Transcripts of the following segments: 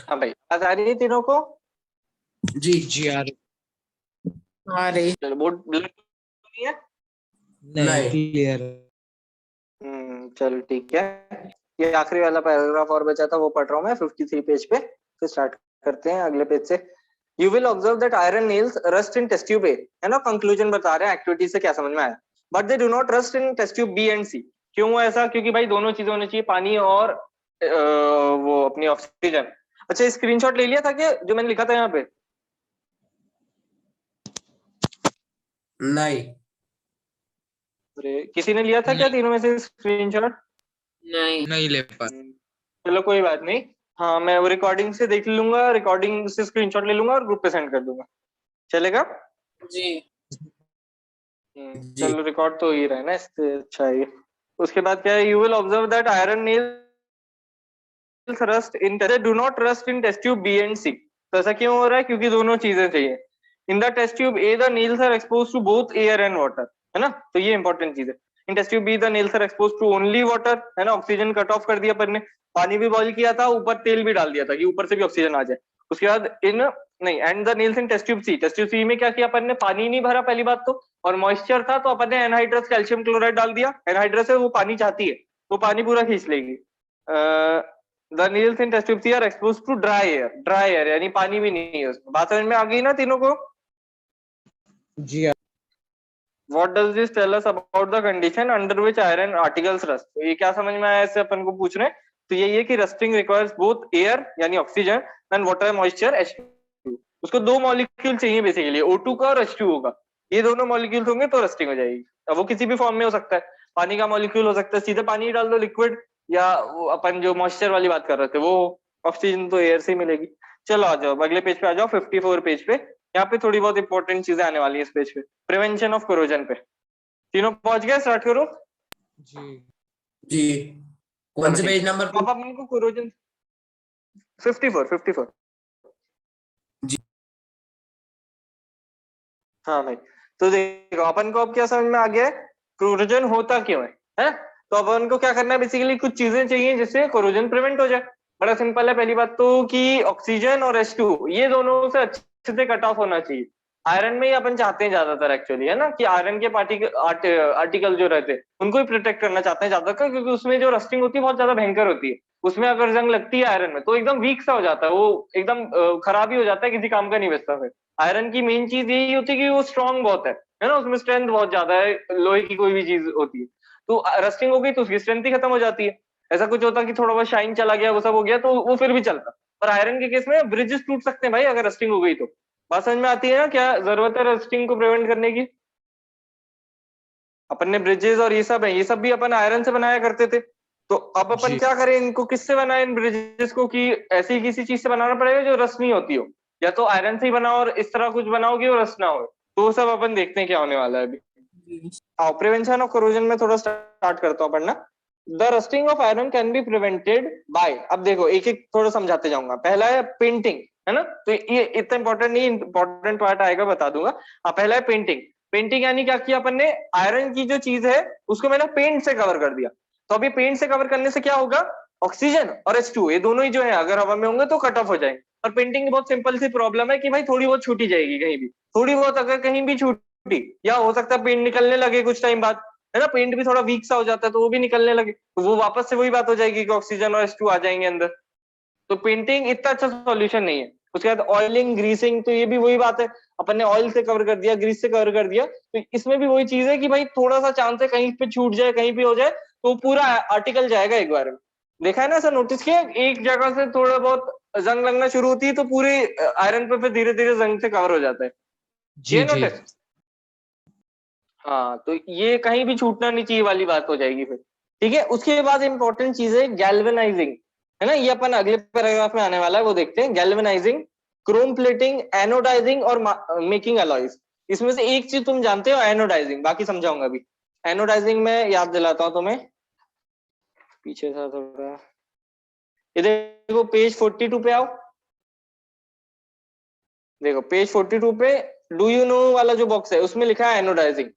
हाँ भाई, आज आ रही है तीनों को? जी जी आ रही चलो, बोर्ड ब्लैक नहीं है? नहीं क्लियर। चलो ठीक है। ये आखिरी वाला पैराग्राफ और बचा था, वो पढ़ रहा हूँ मैं 53 पेज पे। फिर स्टार्ट करते हैं अगले पेज से। You will observe that iron nails rust in test tube A, है ना? कंक्लूजन बता रहे हैं एक्टिविटी से क्या समझ में आया। But they do not rust in test tube B and C. क्यों हुआ ऐसा? क्योंकि भाई दोनों चीजें होनी चाहिए, पानी और वो अपनी ऑक्सीजन। अच्छा, स्क्रीनशॉट ले लिया था क्या जो मैंने लिखा था यहाँ पे? नहीं अरे, किसी ने लिया था क्या तीनों में से स्क्रीनशॉट? नहीं ले पा। चलो कोई बात नहीं। हाँ, मैं वो रिकॉर्डिंग से देख लूंगा, रिकॉर्डिंग से स्क्रीनशॉट ले लूंगा और ग्रुप पे सेंड कर दूंगा। चलेगा? जी चलो, रिकॉर्ड तो ही रहा है ना इससे अच्छा है ये। उसके बाद क्या है? You will observe that iron nails rust in do not rust in test tube B and C. तो ऐसा क्यों हो रहा है? क्योंकि दोनों चीजें चाहिए। In the test tube A the nails are expose to both air and water, है ना? तो ये इंपॉर्टेंट चीज है। In test tube B the nails are expose to only water, है ना? ऑक्सीजन कट ऑफ कर दिया अपन ने, पानी भी बॉइल किया था, ऊपर तेल भी डाल दिया था कि ऊपर से भी ऑक्सीजन आ जाए। उसके बाद इन नहीं and the nails in test tube C. Test tube C में क्या किया अपन ने? पानी नहीं भरा पहली बात तो, और मॉइस्चर था तो अपन ने एनहाइड्रस कैल्शियम क्लोराइड डाल दिया। एनहाइड्रस है वो पानी चाहती है, वो पानी पूरा खींच लेगी। The nails in test tube C are expose to dry air. Dry air यानी पानी भी नहीं है उसमें। बात समझ में आ गई ना तीनों को? जी What does this tell us about the condition under which iron articles rust? तो ये क्या समझ में आया ऐसे अपन को पूछ रहे हैं? तो ये कि रस्टिंग रिक्वायर्स बोथ एयर यानी oxygen and water moisture H2। उसको दो मॉलिक्यूल चाहिए बेसिकली, O2 का और H2O का। ये दोनों मॉलिक्यूल्स होंगे तो रस्टिंग हो जाएगी। अब वो किसी भी फॉर्म में हो सकता है, पानी का मॉलिक्यूल हो सकता है, सीधे पानी डाल दो लिक्विड, या वो अपन जो मॉइस्चर वाली बात कर रहे थे वो। ऑक्सीजन तो एयर से ही मिलेगी। चलो आ जाओ अगले पेज पे, आ जाओ 54 पेज पे। यहाँ पे थोड़ी बहुत इंपॉर्टेंट चीजें आने वाली है इस पेज पे। प्रिवेंशन ऑफ कोरोजन पे तीनों पहुंच गए? स्टार्ट करो। जी जी कौन से पेज नंबर अब अपन को कोरोजन 54 जी हाँ भाई, तो देखो अपन को अब क्या समझ में आ गया है, कोरोजन होता क्यों है? तो अपन को क्या करना है? बेसिकली कुछ चीजें चाहिए जिससे कोरोजन प्रिवेंट हो जाए। बड़ा सिंपल है। पहली बात तो कि ऑक्सीजन और H2 ये दोनों से अच्छे से कट ऑफ होना चाहिए। आयरन में ही अपन चाहते हैं ज्यादातर एक्चुअली, है ना, कि आयरन के आर्टिकल जो रहते हैं उनको ही प्रोटेक्ट करना चाहते हैं ज्यादातर, क्योंकि उसमें जो रस्टिंग होती है बहुत ज्यादा भयंकर होती है। उसमें अगर जंग लगती है आयरन में तो एकदम वीक सा हो जाता है वो, एकदम खराब ही हो जाता है, किसी काम का नहीं बचता फिर। आयरन की मेन चीज यही होती है कि वो स्ट्रांग बहुत है ना, उसमें स्ट्रेंथ बहुत ज्यादा है। लोहे की कोई भी चीज होती है तो रस्टिंग हो गई तो उसकी स्ट्रेंथ ही खत्म हो जाती है। ऐसा कुछ होता कि थोड़ा बहुत शाइन चला गया, वो सब हो गया तो वो फिर भी चलता। पर आयरन के केस में ब्रिजेस टूट सकते हैं भाई अगर रस्टिंग हो गई तो। बात समझ में आती है ना? क्या जरूरत है रस्टिंग को प्रिवेंट करने की? अपन ने ब्रिजेस और ये सब है, ये सब भी अपन आयरन से बनाया करते थे। तो अब अपन क्या करें? इनको किससे बनाए इन ब्रिजेस को? कि ऐसी किसी चीज से बनाना पड़ेगा जो रस्ट नहीं होती हो, या तो आयरन से ही बनाओ और इस तरह कुछ बनाओ कि वो रस्ट ना हो। तो वो सब अपन देखते हैं क्या होने वाला है अभी। आओ प्रिवेंशन ऑफ कोरोजन में थोड़ा स्टार्ट करता हूँ पढ़ना। The rusting of iron can be prevented by, अब देखो एक एक थोड़ा समझाते जाऊंगा। पहला है पेंटिंग, है ना? तो ये इतना इंपॉर्टेंट नहीं, इंपॉर्टेंट पार्ट आएगा बता दूंगा। हाँ, पहला है पेंटिंग। पेंटिंग यानी क्या किया अपन ने? आयरन की जो चीज है उसको मैंने पेंट से कवर कर दिया। तो अभी पेंट से कवर करने से क्या होगा? ऑक्सीजन और H2 ये दोनों ही जो है अगर हवा में होंगे तो कट ऑफ हो जाएंगे। और पेंटिंग की बहुत सिंपल सी प्रॉब्लम है कि भाई थोड़ी बहुत छूटी जाएगी कहीं भी, थोड़ी बहुत अगर कहीं भी छूटी, या हो सकता है पेंट निकलने लगे कुछ टाइम बाद, है ना? पेंट भी थोड़ा वीक सा हो जाता है तो वो भी निकलने लगे, तो वो वापस से वही बात हो जाएगी कि ऑक्सीजन और H2 आ जाएंगे अंदर। तो पेंटिंग इतना अच्छा सॉल्यूशन नहीं है। उसके बाद ऑयलिंग, ग्रीसिंग, तो ये भी वही बात है। अपन ने ऑयल से कवर कर दिया, ग्रीस से कवर कर दिया, तो इसमें भी वही चीज है कि भाई थोड़ा सा चांस है कहीं पे छूट जाए, कहीं पे हो जाए, तो पूरा आर्टिकल जाएगा एक बार में। देखा है ना सर? नोटिस किया? एक जगह से थोड़ा बहुत जंग लगना शुरू होती है तो पूरे आयरन पे फिर धीरे धीरे जंग से कवर हो जाता है। जी ये नोटिस? हाँ, तो ये कहीं भी छूटना नहीं चाहिए वाली बात हो जाएगी फिर। ठीक है, उसके बाद इंपॉर्टेंट चीज है गैल्वेनाइजिंग, है ना? ये अपन अगले पैराग्राफ में आने वाला है, वो देखते हैं। गैल्वेनाइजिंग, क्रोम प्लेटिंग, एनोडाइजिंग और मेकिंग अलॉयज। इसमें से एक चीज तुम जानते हो, एनोडाइजिंग, बाकी समझाऊंगा अभी। एनोडाइजिंग में याद दिलाता हूँ तुम्हें, पीछे था थोड़ा। ये देखो पेज 42 पे आओ। देखो पेज 42 पे डू यू नो वाला जो बॉक्स है उसमें लिखा है एनोडाइजिंग।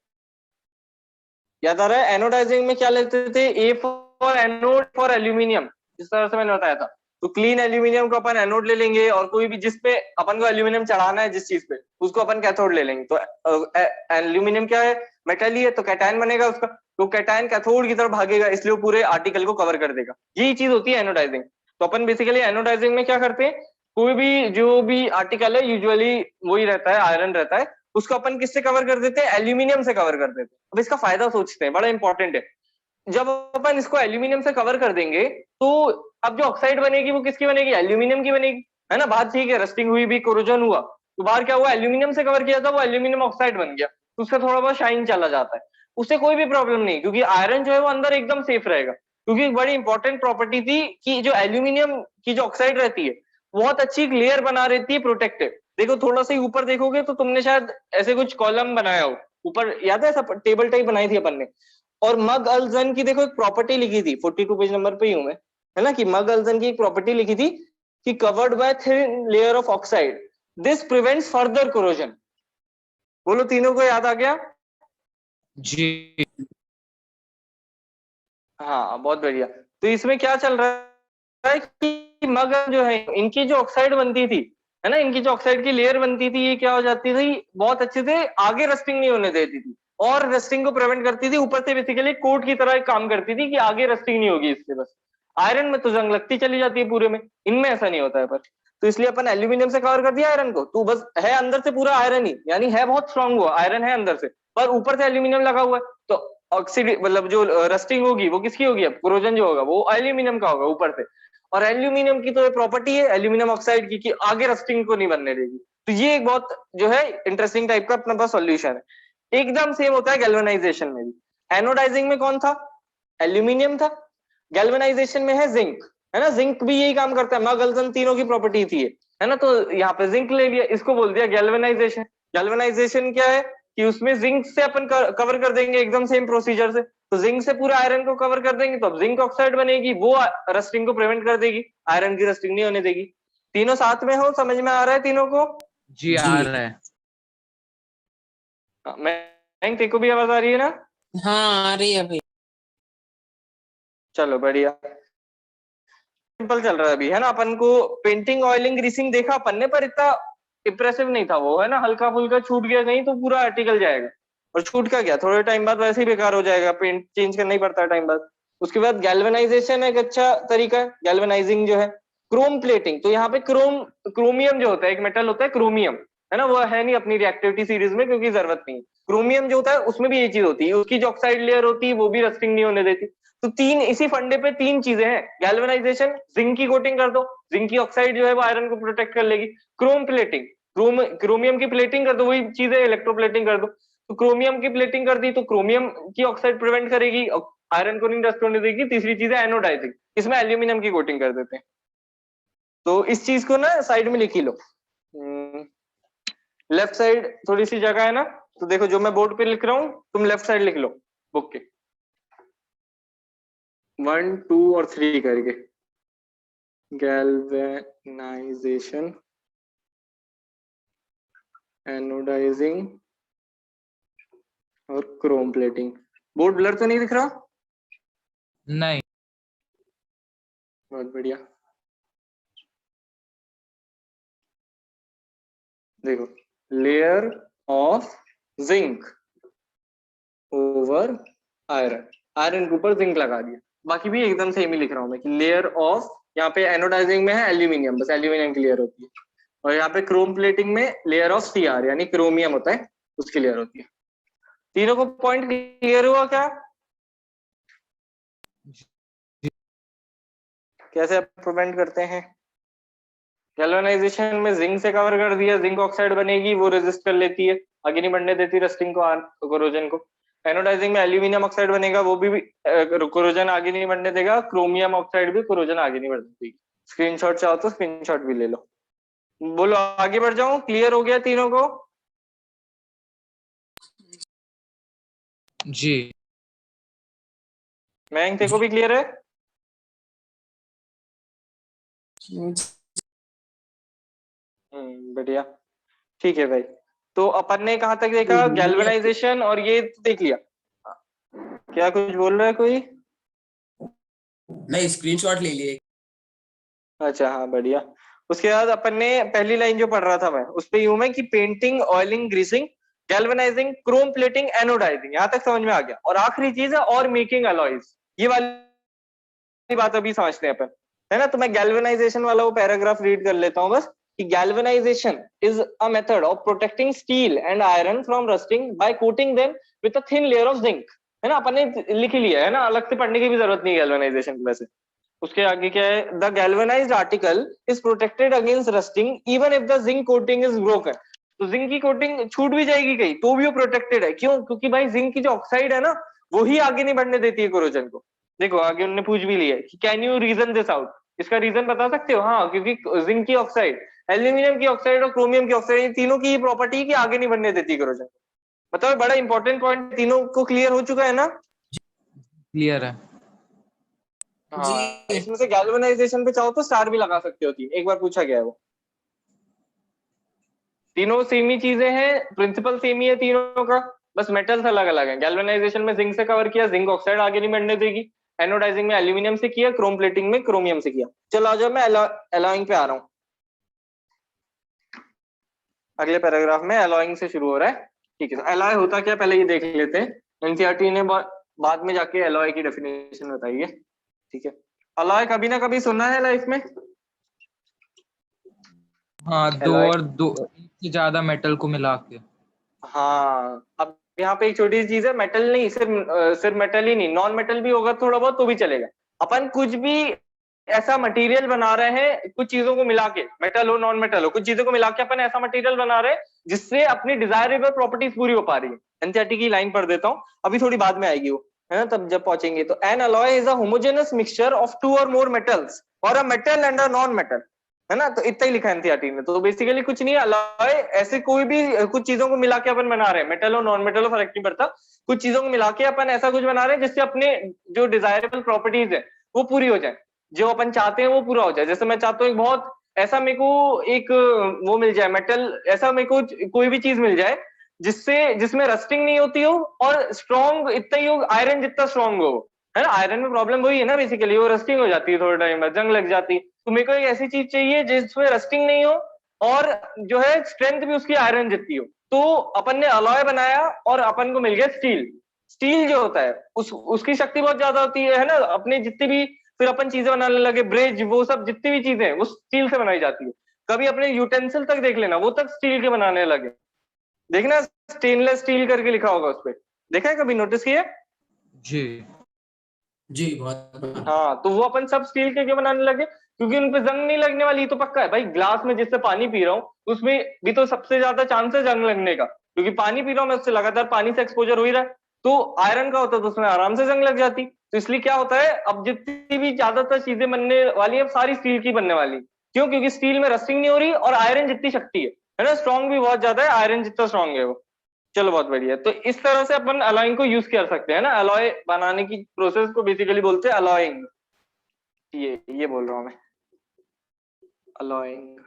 याद आ रहा है? एनोडाइजिंग में क्या लेते थे? A for anode for aluminium, जिस तरह से मैंने बताया था। तो क्लीन एल्यूमिनियम को अपन एनोड ले लेंगे, और कोई भी जिसपे अपन को एल्यूमिनियम चढ़ाना है जिस चीज पे, उसको अपन कैथोड ले लेंगे। तो एल्यूमिनियम क्या है, मेटल ही है, तो कैटायन बनेगा उसका, तो कैटायन कैथोड की तरफ भागेगा, इसलिए वो पूरे आर्टिकल को कवर कर देगा। यही चीज होती है एनोडाइजिंग। तो अपन बेसिकली एनोडाइजिंग में क्या करते हैं, कोई भी जो भी आर्टिकल है यूजुअली वही रहता है, आयरन रहता है, उसको अपन किससे कवर कर देते हैं, एल्यूमिनियम से कवर कर देते हैं। अब इसका फायदा सोचते हैं, बड़ा इंपॉर्टेंट है। जब अपन इसको एल्यूमिनियम से कवर कर देंगे, तो अब जो ऑक्साइड बनेगी वो किसकी बनेगी, एल्यूमिनियम की बनेगी, है ना। बात ठीक है, रस्टिंग हुई भी, कोरोजन हुआ, तो बाहर क्या हुआ, एल्यूमिनियम से कवर किया था, वो एल्यूमिनियम ऑक्साइड बन गया, तो उसका थोड़ा बहुत शाइन चला जाता है, उससे कोई भी प्रॉब्लम नहीं, क्योंकि आयरन जो है वो अंदर एकदम सेफ रहेगा। क्योंकि एक बड़ी इंपॉर्टेंट प्रॉपर्टी थी कि जो एल्यूमिनियम की जो ऑक्साइड रहती है, बहुत अच्छी एक लेयर बना रहती है प्रोटेक्टिव। देखो थोड़ा सा ही ऊपर देखोगे तो तुमने शायद ऐसे कुछ कॉलम बनाया हो ऊपर, याद है, ऐसा टेबल टाइप बनाई थी अपन ने। और मग अल्जन की देखो एक प्रॉपर्टी लिखी थी, 42 पेज नंबर पे ही हूं मैं, है ना, कि मग अल्जन की एक प्रॉपर्टी लिखी थी कि covered by thin layer of oxide, this prevents further corrosion. बोलो तीनों को याद आ गया? जी। हाँ बहुत बढ़िया। तो इसमें क्या चल रहा है कि मग जो है, इनकी जो ऑक्साइड बनती थी, है ना, इनकी जो ऑक्साइड की लेयर बनती थी, ये क्या हो जाती थी, बहुत अच्छे से आगे रस्टिंग नहीं होने देती थी, और रस्टिंग को प्रिवेंट करती थी, ऊपर से बेसिकली कोट की तरह काम करती थी कि आगे रस्टिंग नहीं होगी इससे। बस आयरन में तो जंग लगती चली जाती है पूरे में, इनमें ऐसा नहीं होता है। पर तो इसलिए अपन एल्यूमिनियम से कवर कर दिया आयरन को, तो बस है अंदर से पूरा आयरन ही, यानी है बहुत स्ट्रांग, हुआ आयरन है अंदर से, पर ऊपर से एल्यूमिनियम लगा हुआ है, तो ऑक्सीड मतलब जो रस्टिंग होगी वो किसकी होगी, अब कोरोजन जो होगा वो एल्यूमिनियम का होगा ऊपर से। और एल्यूमिनियम की तो ये प्रॉपर्टी है एल्यूमिनियम ऑक्साइड की कि आगे रस्टिंग को नहीं बनने देगी। तो ये एक बहुत जो है इंटरेस्टिंग टाइप का अपने पास सॉल्यूशन है। एकदम सेम होता है गैल्वेनाइजेशन में भी। एनोडाइजिंग में कौन था, एल्यूमिनियम था। गैल्वेनाइजेशन में है जिंक, है ना, जिंक भी यही काम करता है, मगल्सन तीनों की प्रॉपर्टी थी ये, है ना। तो यहाँ पे जिंक ले लिया, इसको बोल दिया गैल्वेनाइजेशन। गैल्वेनाइजेशन क्या है कि उसमें जिंक से अपन कवर कर देंगे एकदम सेम प्रोसीजर से, तो जिंक से पूरा आयरन को कवर कर देंगे, तो अब जिंक ऑक्साइड बनेगी, वो रस्टिंग को प्रिवेंट कर देगी, आयरन की रस्टिंग नहीं होने देगी। तीनों साथ में हो, समझ में आ रहा है तीनों को? जी आ रहा है। मैं तेरे को भी आवाज आ रही है ना? हाँ आ रही है भाई। चलो बढ़िया, सिंपल चल रहा है अभी, है ना। अपन को पेंटिंग ऑयलिंग ग्रीसिंग देखा अपन ने, पर इतना इंप्रेसिव नहीं था वो, है ना, हल्का फुल्का छूट गया कहीं तो पूरा आर्टिकल जाएगा, और छूट का क्या, थोड़े टाइम बाद वैसे ही बेकार हो जाएगा, पेंट चेंज करना ही पड़ता है टाइम बाद। उसके बाद गैल्वेनाइजेशन एक अच्छा तरीका है, गैल्वेनाइजिंग जो है। क्रोम प्लेटिंग, तो यहाँ पे क्रोमियम जो होता है, एक मेटल होता है क्रोमियम, है ना, वो है नहीं अपनी रिएक्टिविटी सीरीज में क्योंकि जरूरत नहीं है। क्रोमियम जो होता है उसमें भी ये चीज होती है, उसकी जो ऑक्साइड लेयर होती है वो भी रस्टिंग नहीं होने देती। तो तीन इसी फंडे पे तीन चीजें हैं, गैल्वेनाइजेशन, जिंक की कोटिंग कर दो, जिंक की ऑक्साइड जो है वो आयरन को प्रोटेक्ट कर लेगी। क्रोम प्लेटिंग, क्रोमियम की प्लेटिंग कर दो, वही चीज है इलेक्ट्रोप्लेटिंग कर दो। तो क्रोमियम की प्लेटिंग कर दी तो क्रोमियम की ऑक्साइड प्रिवेंट करेगी, आयरन को नहीं डस्ट होने देगी। तीसरी चीज है एनोडाइजिंग, इसमें एल्यूमिनियम की कोटिंग कर देते हैं। तो इस चीज को ना साइड में लिख ही लो। लेफ्ट साइड थोड़ी सी जगह है ना, तो देखो जो मैं बोर्ड पे लिख रहा हूँ तुम लेफ्ट साइड लिख लो बुक के, 1 2 और 3 करके। गैल्वेनाइजेशन, एनोडाइजिंग और क्रोम प्लेटिंग। बोर्ड ब्लर तो नहीं दिख रहा? नहीं। बहुत बढ़िया। देखो, layer of zinc over iron, iron के ऊपर जिंक लगा दिया, बाकी भी एकदम सेम ही लिख रहा हूं मैं कि लेयर ऑफ, यहाँ पे एनोडाइजिंग में है एल्यूमिनियम, बस एल्यूमिनियम की लेयर होती है, और यहाँ पे क्रोम प्लेटिंग में लेयर ऑफ सीआर यानी क्रोमियम होता है, उसकी लेयर होती है। तीनों को पॉइंट क्लियर हुआ क्या? कैसे प्रिवेंट करते हैं? गैल्वेनाइजेशन में जिंक से कवर कर दिया, जिंक ऑक्साइड बनेगी, वो रेजिस्ट कर लेती है, आगे नहीं बढ़ने देती रस्टिंग को, कोरोजन को। एनोडाइजिंग में एल्यूमिनियम ऑक्साइड बनेगा, वो भी कोरोजन आगे नहीं बढ़ने देगा, क्रोमियम ऑक्साइड भी कोरोजन आगे नहीं बढ़ने देगी। स्क्रीनशॉट चाहो तो स्क्रीनशॉट भी ले लो। बोलो आगे बढ़ जाऊं, क्लियर हो गया तीनों को? जी। मैं तेरे को भी क्लियर है? बढ़िया, ठीक है भाई। तो अपन ने कहाँ तक देखा, गैल्वेनाइजेशन और ये देख लिया। क्या कुछ बोल रहा है कोई? नहीं, स्क्रीनशॉट ले लिए। अच्छा हाँ बढ़िया। उसके बाद अपन ने पहली लाइन जो पढ़ रहा था मैं, उस पे यूं है कि painting, oiling, greasing, galvanising, chrome plating, anodising, यहाँ तक समझ में आ गया। और आखिरी चीज है और मेकिंग अलॉयज, ये वाली बात अभी समझते हैं अपन, है ना। तो मैं गैल्वेनाइजेशन वाला वो पैराग्राफ रीड कर लेता हूँ बस, कि galvanisation is a method of protecting steel and iron from rusting by coating them with a thin layer of zinc, है ना। अपन ने लिख लिया है ना, अलग से पढ़ने की भी जरूरत नहीं है गैल्वेनाइजेशन की वैसे। उसके आगे क्या है, the galvanised article is protected against rusting even if the zinc coating is broken. तो जिंक की कोटिंग छूट भी जाएगी कहीं तो भी वो प्रोटेक्टेड है, क्यों? क्योंकि भाई जिंक की जो ऑक्साइड है ना, वो ही आगे नहीं बढ़ने देती है कोरोजन को। देखो आगे उन्होंने पूछ भी लिया कि can you reason this out, इसका रीजन बता सकते हो? हाँ, क्योंकि जिंक की ऑक्साइड, एल्यूमिनियम की ऑक्साइड और क्रोमियम की ऑक्साइड, इन तीनों की प्रॉपर्टी की आगे नहीं बढ़ने देती कोरोजन को। बताओ, बड़ा इंपॉर्टेंट पॉइंट, तीनों को क्लियर हो चुका है ना? क्लियर है। हाँ, जी इसमें से गैल्वेनाइजेशन पे चाहो तो स्टार भी लगा सकते हो, एक बार पूछा गया है वो। तीनों सेम ही चीजें हैं, प्रिंसिपल सेम ही है तीनों का, बस मेटल्स अलग अलग हैं। गैल्वेनाइजेशन में जिंक से कवर किया, जिंक ऑक्साइड आगे नहीं बढ़ने देगी। एनोडाइजिंग में एल्यूमिनियम से किया, क्रोम प्लेटिंग में क्रोमियम से किया। चलो आ जाओ, मैं एलॉइंग पे आ रहा हूँ। अगले पैराग्राफ में एलॉइंग से शुरू हो रहा है। ठीक है, तो एलॉय होता क्या पहले ये देख लेते हैं। एनसीईआरटी ने बाद में जाके एलॉय की डेफिनेशन बताई है। ठीक है, एलॉय कभी ना कभी सुना है लाइफ में? हाँ, दो एलॉय, और दो, एक से ज्यादा मेटल को मिला के। हाँ। अब यहाँ पे एक छोटी सी चीज है, मेटल नहीं, सिर्फ मेटल ही नहीं, नॉन मेटल भी होगा थोड़ा बहुत तो भी चलेगा। अपन कुछ भी ऐसा मटेरियल बना रहे हैं, कुछ चीजों को मिला के, मेटल हो नॉन मेटल हो, कुछ चीजों को मिला के अपन ऐसा मटेरियल बना रहे हैं जिससे अपनी डिजायरेबल प्रॉपर्टीज पूरी हो पा रही है। एनसीईआरटी की लाइन पढ़ देता हूँ, अभी थोड़ी बाद में आएगी वो, है ना, तब जब पहुंचेंगे। तो an alloy is a homogenous mixture of two or more metals or a metal and a non metal, है ना। तो इतना ही लिखा है एनसीईआरटी ने। तो बेसिकली कुछ नहीं है, अलॉय ऐसे कोई भी कुछ चीजों को मिला के अपन बना रहे हैं, मेटल हो नॉन मेटल हो फर्क नहीं पड़ता, कुछ चीजों को मिला के अपन ऐसा कुछ बना रहे हैं जिससे अपने जो डिजायरेबल प्रॉपर्टीज है वो पूरी हो जाए, जो अपन चाहते हैं वो पूरा हो जाए। जैसे मैं चाहता हूँ एक बहुत ऐसा मेरे को एक वो मिल जाए मेटल, ऐसा मेरे को कोई भी चीज मिल जाए जिसमें रस्टिंग नहीं होती हो और स्ट्रॉन्ग इतना ही हो, आयरन जितना स्ट्रॉन्ग हो, है ना। आयरन में प्रॉब्लम वही है ना, बेसिकली वो रस्टिंग हो जाती है थोड़े टाइम बाद, जंग लग जाती। तो मेरे को एक ऐसी चीज चाहिए जिसमें रस्टिंग नहीं हो और जो है स्ट्रेंथ भी उसकी आयरन जितनी हो। तो अपन ने अलॉय बनाया और अपन को मिल गया स्टील। स्टील जो होता है उसकी शक्ति बहुत ज्यादा होती है ना। अपने जितने भी फिर अपन चीजें बनाने लगे, ब्रिज, वो सब जितनी भी चीजें वो स्टील से बनाई जाती है। कभी अपने यूटेंसिल तक देख लेना, वो तक स्टील के बनाने लगे। देखना, स्टेनलेस स्टील करके लिखा होगा उस पर, देखा है कभी, नोटिस किया? जी। जी बहुत। हाँ, तो वो अपन सब स्टील के क्यों बनाने लगे? क्योंकि उन पे जंग नहीं लगने वाली। तो पक्का है भाई, ग्लास में जिससे पानी पी रहा हूँ उसमें भी तो सबसे ज्यादा चांस है जंग लगने का, क्योंकि पानी पी रहा हूँ मैं, उससे लगातार पानी से एक्सपोजर हो ही रहा है। तो आयरन का होता तो उसमें आराम से जंग लग जाती। तो इसलिए क्या होता है, अब जितनी भी ज्यादातर चीजें बनने वाली है सारी स्टील की बनने वाली। क्यों? क्योंकि स्टील में रस्टिंग नहीं हो रही और आयरन जितनी शक्ति है ना, स्ट्रॉन्ग भी बहुत ज्यादा है, आयरन जितना स्ट्रॉन्ग है वो। चलो बहुत बढ़िया। तो इस तरह से अपन अलॉइंग को यूज कर सकते हैं ना। अलॉय बनाने की प्रोसेस को बेसिकली बोलते हैं अलॉइंग। ये बोल रहा हूं मैं, अलॉइंग,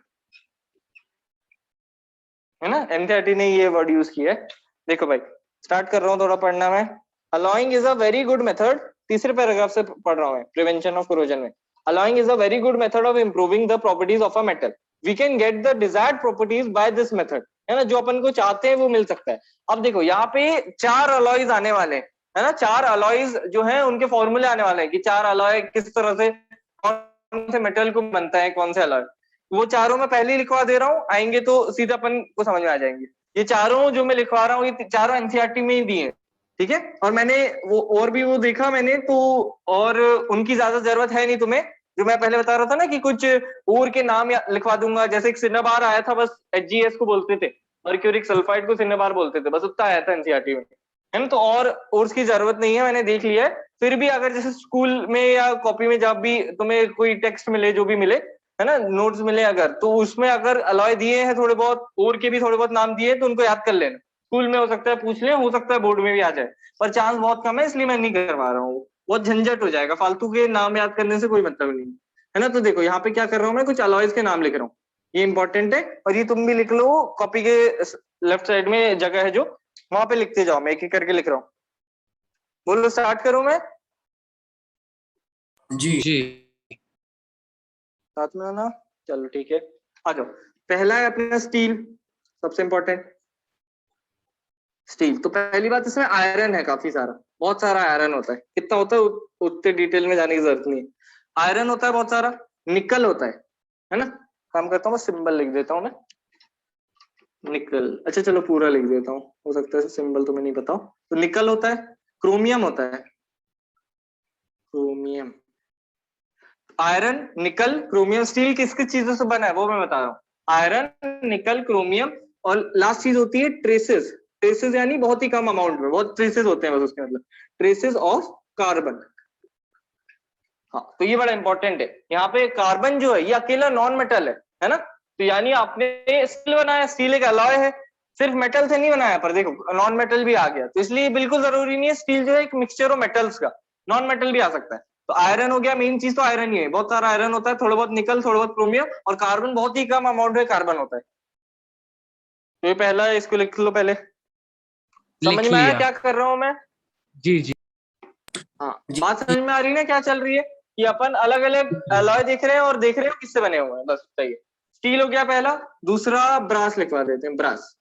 है ना। एनसीईआरटी ने ये वर्ड यूज किया है। देखो भाई, स्टार्ट कर रहा हूँ थोड़ा पढ़ना मैं। Alloying is a very good method, तीसरे पैराग्राफ से पढ़ रहा हूँ मैं, प्रिवेंशन ऑफ कोरोजन में। Alloying is a very good method of improving the properties of a metal. We can get the desired properties by this method, है ना। जो अपन को चाहते हैं वो मिल सकता है। अब देखो यहाँ पे 4 अलॉयज आने वाले हैं, है ना। 4 अलॉयज जो है उनके फॉर्मूले आने वाले हैं कि 4 अलॉय किस तरह से, कौन से मेटल को बनता है, कौन से अलॉय। वो चारों मैं पहले ही लिखवा दे रहा हूँ, आएंगे तो सीधा अपन को समझ में आ जाएंगे। ये चारों जो मैं लिखवा रहा हूँ ये चारों एनसीईआरटी में ही दिए हैं, ठीक है। और मैंने वो और भी वो देखा मैंने तो, और उनकी ज्यादा जरूरत है नहीं तुम्हें। जो मैं पहले बता रहा था ना कि कुछ और के नाम लिखवा दूंगा, जैसे एक सिनेबार आया था, बस एचजीएस को बोलते थे, मर्क्यूरिक सल्फाइड को सिनेबार बोलते थे, बस उतना आया था एनसीईआरटी में, है ना। तो और उसकी जरूरत नहीं है, मैंने देख लिया है। फिर भी अगर जैसे स्कूल में या कॉपी में जब भी तुम्हें कोई टेक्स्ट मिले, जो भी मिले, है ना, नोट्स मिले अगर, तो उसमें अगर अलॉय दिए हैं थोड़े बहुत, और के भी थोड़े बहुत नाम दिए, तो उनको याद कर लेना। स्कूल में हो सकता है पूछ ले, हो सकता है बोर्ड में भी आ जाए, पर चांस बहुत कम है, इसलिए मैं नहीं करवा रहा हूँ। बहुत झंझट हो जाएगा, फालतू के नाम याद करने से कोई मतलब नहीं, है ना। तो देखो यहाँ पे क्या कर रहा हूँ मैं, कुछ अलॉयज के नाम लिख रहा हूँ, ये इंपॉर्टेंट है। और ये तुम भी लिख लो, कॉपी के लेफ्ट साइड में जगह है जो, वहां पे लिखते जाओ, मैं एक एक करके लिख रहा हूँ। बोलो, स्टार्ट करूं मैं? जी जी साथ में आना, चलो ठीक है, आ जाओ। पहला है अपना स्टील, सबसे इंपॉर्टेंट स्टील। तो पहली बात, इसमें आयरन है काफी सारा, बहुत सारा आयरन होता है। कितना होता है उतने डिटेल में जाने की जरूरत नहीं है। आयरन होता है बहुत सारा, निकल होता है ना। काम करता हूँ, सिंबल लिख देता हूँ मैं, निकल। अच्छा चलो पूरा लिख देता हूँ, हो सकता है सिंबल तुम्हें नहीं पता हो। तो निकल होता है, क्रोमियम होता है, chromium, iron, nickel, chromium. Steel किस किस चीजों से बना है वो मैं बता रहा हूँ। आयरन, निकल, क्रोमियम, और लास्ट चीज होती है ट्रेसेस। ट्रेसेस यानी बहुत ही कम अमाउंट में, बहुत ट्रेसेस होते हैं बस उसके, मतलब ट्रेसेस ऑफ कार्बन। हाँ, तो ये बड़ा इंपॉर्टेंट है। यहाँ पे कार्बन जो है ये अकेला नॉन मेटल है ना। तो यानी आपने स्टील बनाया, स्टील एक अलॉय है, सिर्फ मेटल से नहीं बनाया, पर देखो नॉन मेटल भी आ गया। तो इसलिए बिल्कुल जरूरी नहीं है, स्टील जो है एक मिक्सचर ऑफ मेटल्स का, नॉन मेटल भी आ सकता है। तो आयरन हो गया, मेन चीज तो आयरन ही है, बहुत सारा आयरन होता है, थोड़ा बहुत निकल, थोड़ा बहुत क्रोमियम, और कार्बन बहुत ही कम अमाउंट में कार्बन होता है। तो ये पहला है, इसको लिख लो पहले। समझ लिख में आया लिया। क्या कर रहा हूं मैं? जी जी हाँ, जी बात समझ में आ रही है ना क्या चल रही है? कि अपन अलग अलग अलॉय देख रहे हैं, और देख रहे हो किससे बने हुए हैं, बस सही है। स्टील हो गया पहला। दूसरा ब्रास लिखवा देते हैं, ब्रास।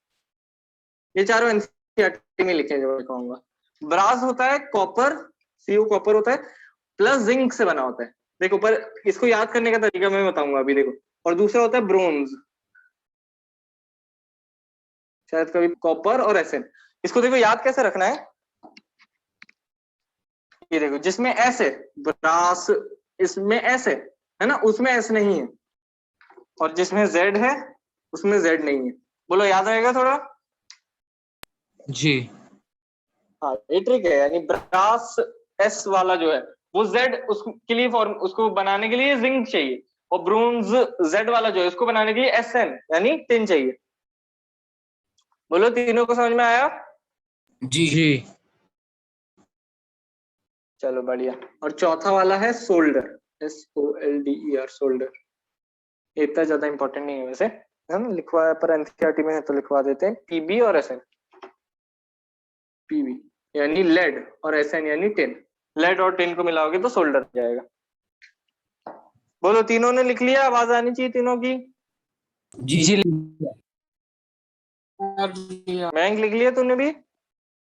ये चारों एनसीईआरटी में लिखे जो मैं कहूंगा। ब्रास होता है कॉपर, सीओ कॉपर होता है, प्लस जिंक से बना होता है। देखो, पर इसको याद करने का तरीका मैं बताऊंगा अभी, देखो। और दूसरा होता है ब्रोंज, शायद कभी कॉपर और एसएन। इसको देखो याद कैसे रखना है, ये देखो जिसमें एस है ब्रास, इसमें एस है ना, उसमें एस नहीं है। और जिसमें जेड है उसमें जेड नहीं है। बोलो, याद रहेगा थोड़ा? जी हाँ, ये ट्रिक है। यानी ब्रास एस वाला जो है वो जेड, उसके लिए फॉर्म, उसको बनाने के लिए जिंक चाहिए। और ब्रोंज जेड वाला जो है उसको बनाने के लिए एस एन यानी टिन चाहिए। बोलो, तीनों को समझ में आया? जी जी चलो बढ़िया। और चौथा वाला है सोल्डर, SOLDER, सोल्डर। ये इतना ज्यादा इंपॉर्टेंट नहीं है वैसे, है ना, लिखवाया पर एनसीईआरटी में है तो लिखवा देते हैं। पीबी और एसएन। पीबी यानी लेड, और एसएन यानी टिन। लेड और टिन को मिलाओगे तो सोल्डर जाएगा। बोलो, तीनों ने लिख लिया? आवाज आनी चाहिए तीनों की। जी जी बैंक लिख लिया तूने भी?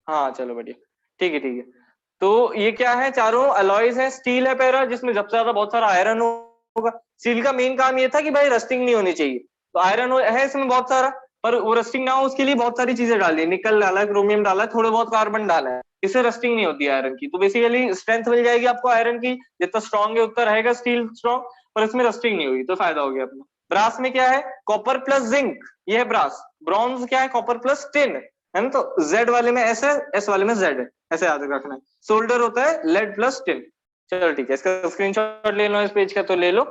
हाँ चलो बढ़िया, ठीक है ठीक है। तो ये क्या है, चारों अलॉयज है। स्टील है पहला, जिसमें सबसे ज्यादा बहुत सारा आयरन होगा। स्टील का मेन काम ये था कि भाई रस्टिंग नहीं होनी चाहिए, तो आयरन है इसमें बहुत सारा, पर वो रस्टिंग ना हो उसके लिए बहुत सारी चीजें डाली, निकल डाला है, क्रोमियम डाला है, थोड़े बहुत कार्बन डाला है। इससे रस्टिंग नहीं होती है आयरन की। तो बेसिकली स्ट्रेंथ मिल जाएगी आपको आयरन की, जितना स्ट्रॉन्ग है उतना रहेगा स्टील स्ट्रॉन्ग, पर इसमें रस्टिंग नहीं होगी, तो फायदा हो गया अपना। ब्रास में क्या है, कॉपर प्लस जिंक, ये है ब्रास। ब्रॉन्ज क्या है, कॉपर प्लस टिन, है ना। तो जेड वाले में एस है, एस वाले में जेड है, ऐसे याद रखना है। सोल्डर होता है लेड प्लस टिन। चलो ठीक है, इसका स्क्रीनशॉट ले लो इस पेज का, तो ले लो,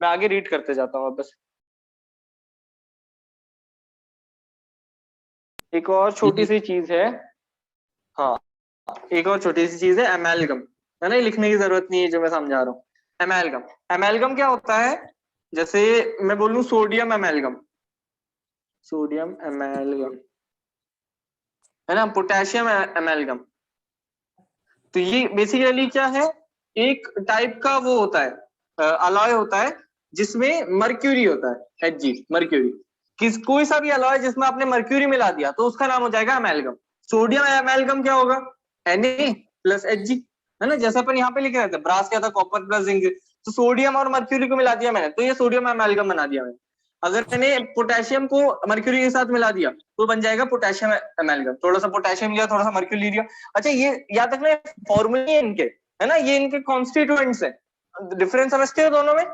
मैं आगे रीड करते जाता हूँ बस। एक और छोटी सी चीज है, हाँ, एक और छोटी सी चीज है, एमेलगम, है ना। ये लिखने की जरूरत नहीं है जो मैं समझा रहा हूँ। एमेलगम, एमेलगम क्या होता है? जैसे मैं बोलूं सोडियम एमेलगम, सोडियम एमेलगम, है ना, पोटेशियम एमेलगम। तो ये बेसिकली क्या है, एक टाइप का वो होता है, अलॉय होता है, जिसमें मर्क्यूरी होता है, Hg, मर्क्यूरी। कोई सा भी अलॉय जिसमें आपने मर्क्यूरी मिला दिया तो उसका नाम हो जाएगा एमेलगम। सोडियम एमेलगम क्या होगा, Na प्लस Hg, है ना। जैसे अपन यहाँ पे लिखे रहते हैं, ब्रास क्या था, कॉपर प्लस जिंक। तो सोडियम और मर्क्यूरी को मिला दिया मैंने, तो ये सोडियम एमेलगम बना दिया मैंने। अगर मैंने पोटेशियम को मर्क्यूरी के साथ मिला दिया तो बन जाएगा पोटेशियम एमेलगम। थोड़ा सा पोटेशियम लिया, थोड़ा सा मर्क्यूरी लिया। अच्छा, ये याद रखना, फॉर्मूले इनके, है ना, ये इनके कॉन्स्टिट्यूएंट्स है। डिफरेंस समझते हो दोनों में?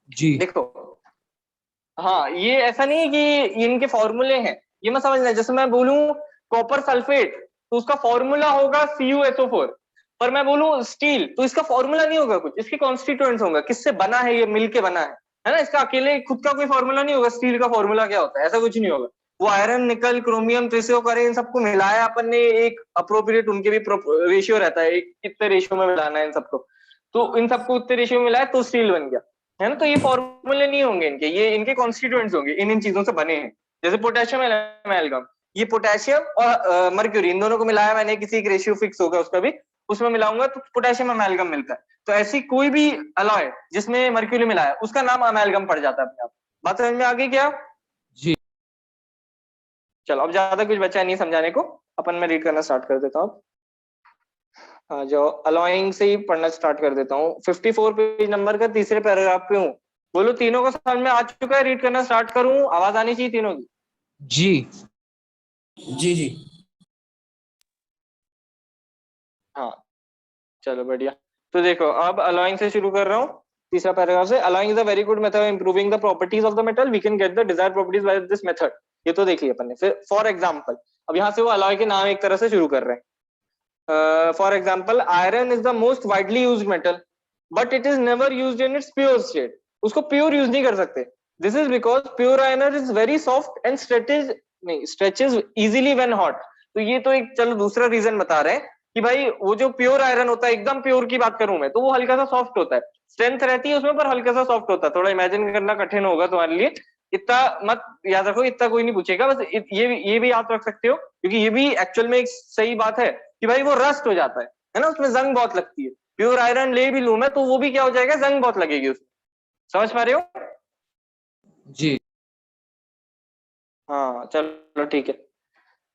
जी देखो, हाँ, ये ऐसा नहीं है कि ये इनके फॉर्मूले हैं, ये मैं समझना। जैसे मैं बोलूं कॉपर सल्फेट, तो उसका फॉर्मूला होगा CuSO4। पर मैं बोलूं स्टील, तो इसका फॉर्मूला नहीं होगा कुछ, इसके कॉन्स्टिट्यूएंट्स होंगे, किससे बना है, ये मिलके बना है ना। इसका अकेले खुद का कोई फॉर्मूला नहीं होगा। स्टील का फॉर्मूला क्या होता है, ऐसा कुछ नहीं होगा। वो आयरन, निकल, क्रोमियम, ट्रिसियो करे, इन सबको मिलाया अपन ने, एक अप्रोप्रिएट उनके भी रेशियो रहता है, एक कितने रेशियो में मिलाना है इन सबको। तो इन सबको उतने रेशियो में मिलाया तो स्टील बन गया, है ना। तो ये फॉर्मूले नहीं होंगे इनके, ये इनके कॉन्स्टिट्यूएंट्स होंगे, इन चीजों से बने हैं। जैसे पोटेशियम एमेलगम, ये पोटेशियम और मर्क्यूरी, इन दोनों को मिलाया मैंने, किसी एक रेशियो फिक्स होगा उसका भी, उसमें मिलाऊंगा तो पोटेशियम अमेलगम मिलता है। तो ऐसी कोई भी अलॉय जिसमें मर्क्यूरी मिला है उसका नाम अमेलगम पड़ जाता है अपने आप। बात समझ में आ गई क्या? जी चलो अब ज्यादा कुछ बचा नहीं समझाने को, अपन मैं रीड करना स्टार्ट कर देता हूँ। हाँ, जो अलॉइंग से ही पढ़ना स्टार्ट कर देता हूँ। 54 पेज नंबर का तीसरे पैराग्राफ पे हूँ। बोलो तीनों को समझ में आ चुका है? रीड करना स्टार्ट करूँ? आवाज आनी चाहिए तीनों की। जी जी जी हाँ चलो बढ़िया। तो देखो अब अलॉइंग से शुरू कर रहा हूँ, तीसरा पैराग्राफ से। Alloying is a very good method of improving the properties of the metal, we can get the desired properties by this method. ये तो देख लिया अपन ने। फिर फॉर एग्जांपल, अब यहाँ से वो अलॉय के नाम एक तरह से शुरू कर रहे हैं। For example, iron is the most widely used metal but it is never used in its pure state. उसको प्योर यूज नहीं कर सकते। This is because pure iron is very soft and stretches easily when hot. तो ये तो एक चलो दूसरा रीजन बता रहे हैं कि भाई वो जो प्योर आयरन होता है, एकदम प्योर की बात करूं मैं, तो वो हल्का सा सॉफ्ट होता है। स्ट्रेंथ रहती है उसमें पर हल्का सा सॉफ्ट होता है। थोड़ा इमेजिन करना कठिन होगा तुम्हारे लिए, इतना मत याद रखो, इतना कोई नहीं पूछेगा। बस ये भी याद रख सकते हो क्योंकि ये भी एक्चुअल में एक सही बात है कि भाई वो रस्ट हो जाता है ना, उसमें जंग बहुत लगती है। प्योर आयरन ले भी लूं मैं तो वो भी क्या हो जाएगा, जंग बहुत लगेगी उसमें। समझ पा रहे हो? जी हाँ चलो ठीक है।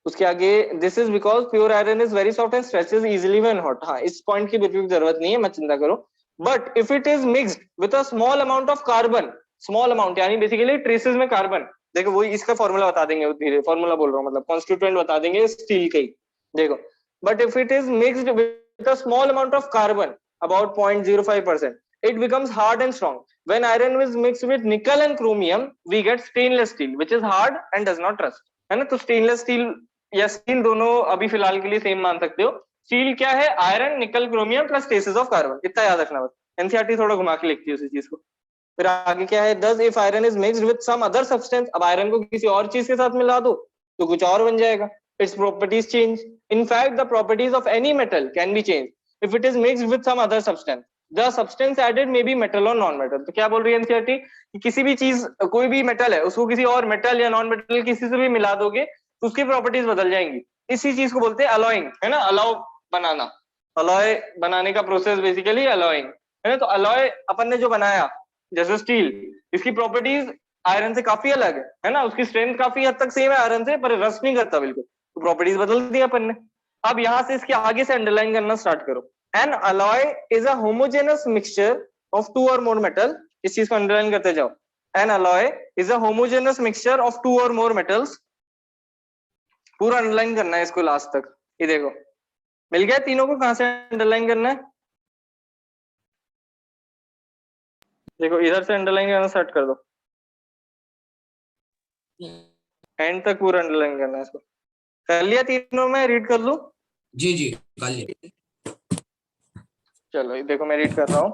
उसके आगे, this is because pure iron is very soft and stretches easily when hot. हाँ, इस पॉइंट की बिल्कुल जरूरत नहीं है, मत चिंता करो। But if it is mixed with a small amount of carbon, small amount यानी बेसिकली ट्रेसेस में कार्बन। देखो वही इसका फॉर्मूला बता देंगे, धीरे फॉर्मूला बोल रहा हूँ, मतलब कॉन्स्टिट्यूएंट बता देंगे स्टील के ही। देखो, but if it is mixed with a small amount of carbon about 0.05%, it becomes hard and strong. When iron is mixed with nickel and chromium, we get stainless steel, which is hard and does not rust. है ना? तो stainless steel या steel दोनों अभी फिलहाल के लिए same मान सकते हो। स्टील क्या है? Iron, nickel, chromium plus traces of carbon. इतना याद रखना बस। एनसीईआरटी थोड़ा घुमा के लिखती है उसी चीज को। फिर आगे क्या है? Thus if iron is mixed with some other substance, अब आयरन को किसी और चीज के साथ मिला दो तो कुछ और बन जाएगा। Its properties change. In fact the properties of any metal can be change if it is mixed with some other substance. The substance added may be metal or non metal. तो क्या बोल रही है एनसीईआरटी कि किसी भी चीज, कोई भी मेटल है, उसको किसी और मेटल या नॉन मेटल किसी से भी मिला दोगे तो उसकी प्रॉपर्टीज बदल जाएंगी। इसी चीज को बोलते हैं अलॉइंग, है ना? अलाउ बनाना, अलॉय बनाने का प्रोसेस बेसिकली अलॉइंग है ना। तो अलॉय अपन ने जो बनाया जैसे स्टील, इसकी प्रॉपर्टीज आयरन से काफी अलग है ना? उसकी स्ट्रेंथ काफी हद तक सेम है आयरन से, पर रस्ट नहीं करता बिल्कुल, तो प्रॉपर्टीज बदल दी अपन ने। अब यहां से इसके आगे से अंडरलाइन करना स्टार्ट करो। An alloy is a homogenous mixture of two or more metal. इस चीज को अंडरलाइन करते जाओ। An alloy is a homogenous mixture of two or more metals. पूरा अंडरलाइन करना है इसको लास्ट तक। ये देखो मिल गया तीनों को, कहां से अंडरलाइन करना है? देखो इधर से अंडरलाइन करना स्टार्ट कर दो, एंड तक पूरा अंडरलाइन करना है इसको। कर लिया तीनों में? रीड कर लूं? जी जी कर लिए। चलो देखो मैं रीड कर रहा हूँ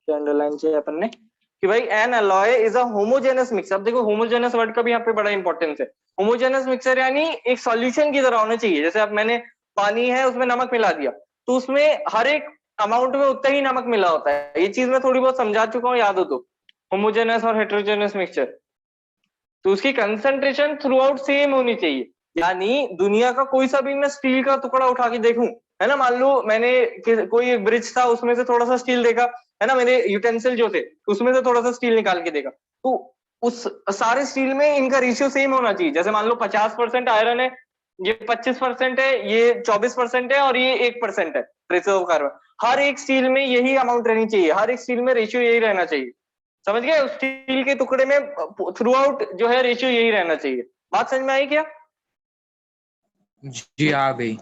क्या अंडरलाइन किया अपन ने कि भाई N alloy is a homogeneous mixer. अब देखो होमोजेनस वर्ड का भी यहाँ पे बड़ा इंपॉर्टेंस है। होमोजेनस मिक्सर यानी एक सॉल्यूशन की तरह होना चाहिए। जैसे अब मैंने पानी है उसमें नमक मिला दिया तो उसमें हर एक अमाउंट में उतना ही नमक मिला होता है। ये चीज मैं थोड़ी बहुत समझा चुका हूँ, याद हो तो। होमोजेनस और हेट्रोजेनस मिक्सचर, तो उसकी कंसंट्रेशन थ्रू आउट सेम होनी चाहिए। यानी दुनिया का कोई सा भी मैं स्टील का टुकड़ा उठा के देखूं, है ना, मान लो मैंने कोई एक ब्रिज था उसमें से थोड़ा सा स्टील देखा, है ना, मेरे यूटेंसिल जो थे उसमें से थोड़ा सा स्टील निकाल के देखा, तो उस सारे स्टील में इनका रेशियो सेम होना चाहिए। जैसे मान लो 50% आयरन है, ये 25% है, ये 24% है और ये 1% है ट्रेसेस ऑफ कार्बन। हर एक स्टील में यही अमाउंट रहनी चाहिए, हर एक स्टील में रेशियो यही रहना चाहिए। समझ गए? स्टील के टुकड़े में थ्रू आउट जो है रेशियो यही रहना चाहिए। बात समझ में आई क्या? जी आ गई।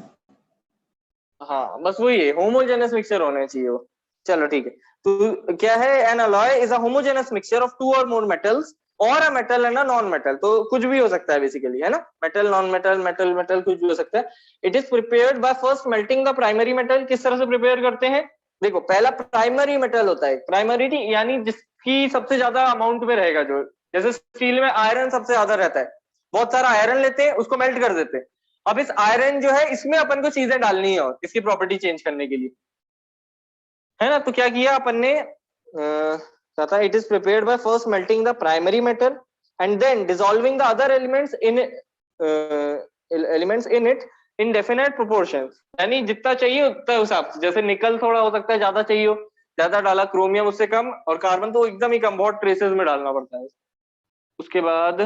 हाँ बस वही है, होमोजेनस मिक्सचर होना चाहिए वो। चलो ठीक है। तो क्या है? An alloy is a homogenous mixture of two or more metals, or a metal and a non metal. तो कुछ भी हो सकता है बेसिकली, है ना? Metal, non metal, metal metal, कुछ भी हो सकता है। It is prepared by first melting the primary metal. किस तरह से प्रिपेयर करते हैं? देखो पहला प्राइमरी मेटल होता है, प्राइमरी यानी जिसकी सबसे ज्यादा अमाउंट में रहेगा। जो जैसे स्टील में आयरन सबसे ज्यादा रहता है, बहुत सारा आयरन लेते हैं, उसको मेल्ट कर देते हैं। अब इस आयरन जो है इसमें अपन को चीजें डालनी है और इसकी प्रॉपर्टी चेंज करने के लिए, है ना? तो क्या किया अपन ने? था it is prepared by first melting the primary metal and then dissolving the other elements in it in definite proportions, यानी जितना चाहिए उतना हिसाब से। जैसे निकल थोड़ा हो सकता है ज्यादा चाहिए हो, ज्यादा डाला, क्रोमियम उससे कम, और कार्बन तो एकदम ही कम, बहुत ट्रेसेस में डालना पड़ता है। उसके बाद